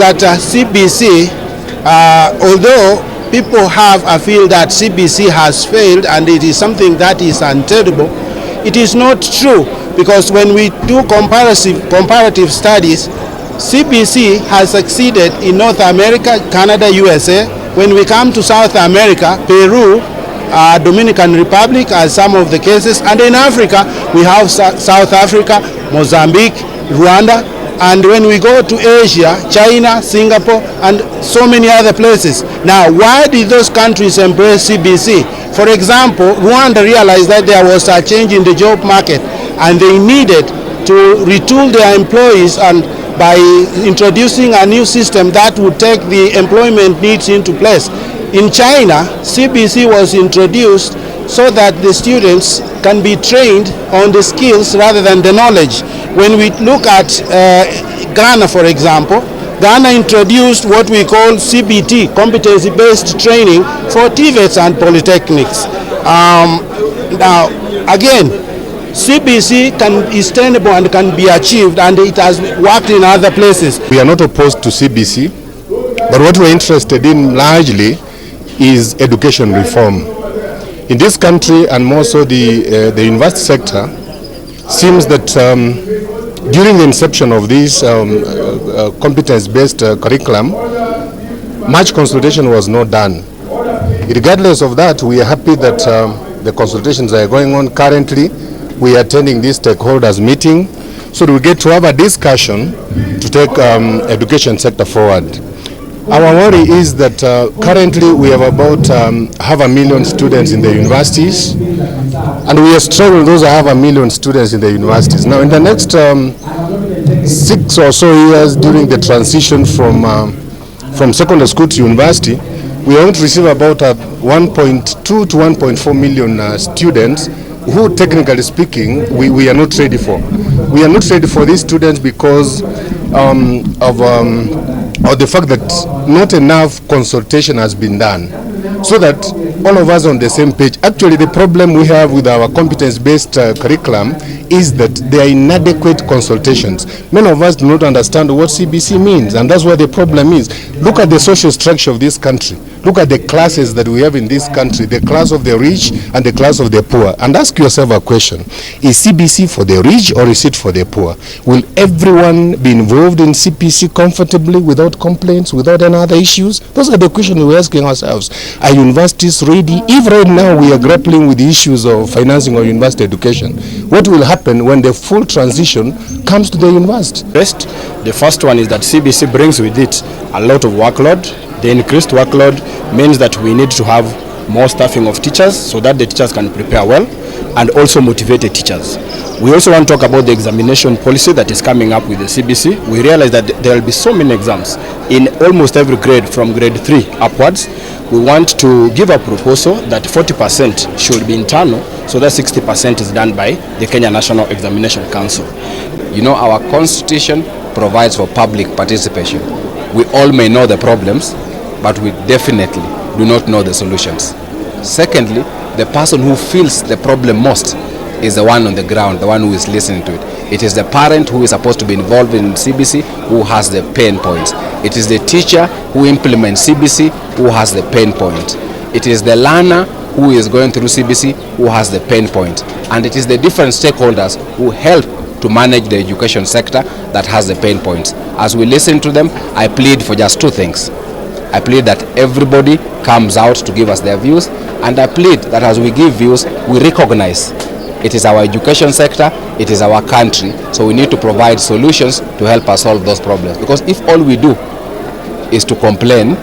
That CBC, although people have a feel that CBC has failed and it is something that is untenable, it is not true, because when we do comparative studies, CBC has succeeded in North America, Canada, USA. When we come to South America, Peru, Dominican Republic as some of the cases, and in Africa we have South Africa, Mozambique, Rwanda, and when we go to Asia, China, Singapore, and so many other places. Now, why did those countries embrace CBC? For example, Rwanda realized that there was a change in the job market and they needed to retool their employees, and by introducing a new system that would take the employment needs into place. In China, CBC was introduced so that the students can be trained on the skills rather than the knowledge. When we look at Ghana, for example, Ghana introduced what we call CBT, competency-based training for TVETs and polytechnics. Now, again, CBC is tenable and can be achieved, and it has worked in other places. We are not opposed to CBC, but what we're interested in largely is education reform. In this country, and more so the university sector, seems that during the inception of this competence-based curriculum, much consultation was not done. Regardless of that, we are happy that the consultations are going on currently. We are attending this stakeholders meeting, so we get to have a discussion to take education sector forward. Our worry is that currently we have about 500,000 students in the universities, and we are struggling those 500,000 students in the universities. Now, in the next 6 or so years during the transition from secondary school to university, we are going to receive about 1.2 to 1.4 million students who, technically speaking, we are not ready for. We are not ready for these students because of the fact that not enough consultation has been done, so that all of us on the same page. Actually, the problem we have with our competence-based curriculum is that there are inadequate consultations. Many of us do not understand what CBC means, and that's where the problem is. Look at the social structure of this country. Look at the classes that we have in this country, the class of the rich and the class of the poor, and ask yourself a question. Is CBC for the rich or is it for the poor? Will everyone be involved in CBC comfortably, without complaints, without any other issues? Those are the questions we're asking ourselves. Are universities ready? If right now we are grappling with the issues of financing our university education, what will happen when the full transition comes to the university? The first one is that CBC brings with it a lot of workload. The increased workload means that we need to have more staffing of teachers so that the teachers can prepare well and also motivate the teachers. We also want to talk about the examination policy that is coming up with the CBC. We realize that there will be so many exams in almost every grade from grade 3 upwards. We want to give a proposal that 40% should be internal, so that 60% is done by the Kenya National Examination Council. You know, our constitution provides for public participation. We all may know the problems, but we definitely do not know the solutions. Secondly, the person who feels the problem most is the one on the ground, the one who is listening to it. It is the parent who is supposed to be involved in CBC who has the pain points. It is the teacher who implements CBC who has the pain point. It is the learner who is going through CBC who has the pain point. And it is the different stakeholders who help to manage the education sector that has the pain points. As we listen to them, I plead for just two things. I plead that everybody comes out to give us their views, and I plead that as we give views, we recognize it is our education sector, it is our country, so we need to provide solutions to help us solve those problems. Because if all we do is to complain,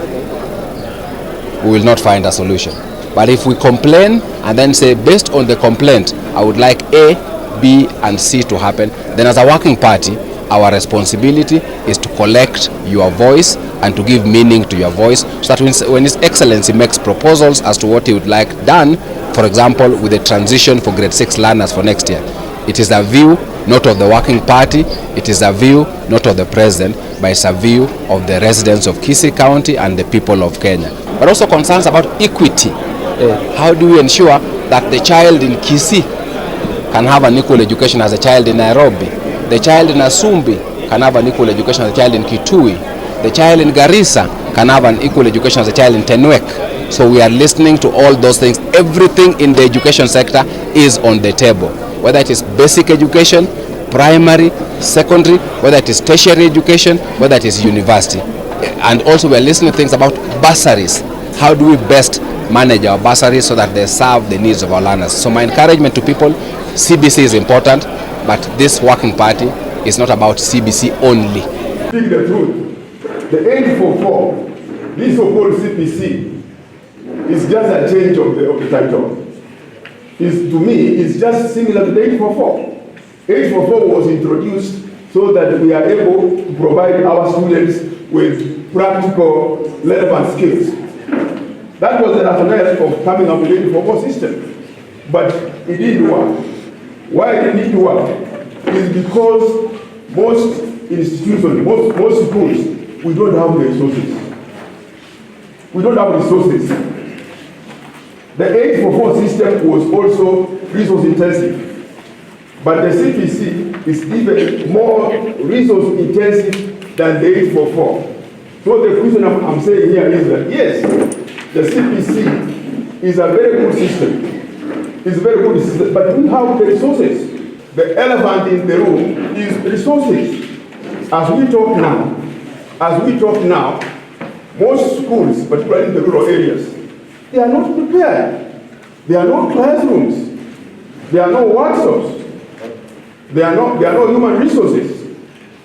we will not find a solution. But if we complain and then say, based on the complaint, I would like A, B, and C to happen, then as a working party, our responsibility is to collect your voice and to give meaning to your voice, so that when His Excellency makes proposals as to what he would like done, for example, with the transition for grade 6 learners for next year, it is a view not of the working party, it is a view not of the president, but it's a view of the residents of Kisii County and the people of Kenya. But also concerns about equity. How do we ensure that the child in Kisii can have an equal education as a child in Nairobi? The child in Asumbi can have an equal education as a child in Kitui. the child in Garissa can have an equal education as a child in Tenwek. So we are listening to all those things. Everything in the education sector is on the table, whether it is basic education, primary, secondary, whether it is tertiary education, whether it is university. And also we are listening to things about bursaries. How do we best manage our bursaries so that they serve the needs of our learners? So my encouragement to people, CBC is important, but this working party is not about CBC only. Speak the truth. The 844, this so-called CPC, is just a change of the title. To me, it's just similar to the 844. 844 was introduced so that we are able to provide our students with practical, relevant skills. That was the rationale of coming up with the 844 system. But it didn't work. Why it didn't work is because most institutions, most schools, we don't have the resources. We don't have resources. The 844 system was also resource intensive, but the CPC is even more resource intensive than the 844. So the question I'm saying here is that yes, the CPC is a very good system. It's a very good system, but we have the resources. The elephant in the room is resources. As we talk now, most schools, particularly in the rural areas, they are not prepared. There are no classrooms. There are no workshops. There are no human resources.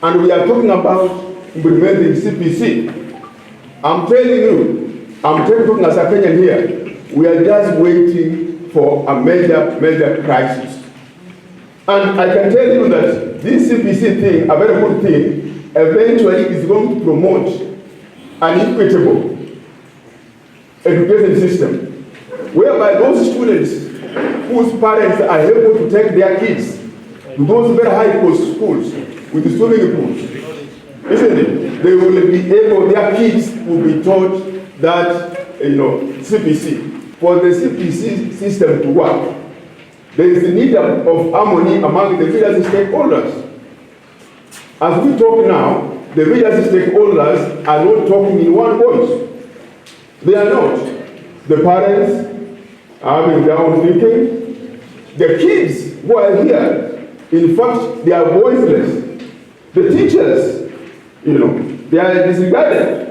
And we are talking about implementing CPC. I'm telling you, I'm talking as a Kenyan here, we are just waiting for a major crisis. And I can tell you that this CPC thing, a very good thing, eventually is going to promote an equitable education system, whereby those students whose parents are able to take their kids to those very high-cost schools with the swimming pools, isn't it? They will be able, their kids will be taught that, CPC. For the CPC system to work, there is the need of harmony among the various stakeholders. As we talk now, the various stakeholders are not talking in one voice. They are not. The parents are having their own thinking. The kids who are here, in fact, they are voiceless. The teachers, they are disregarded.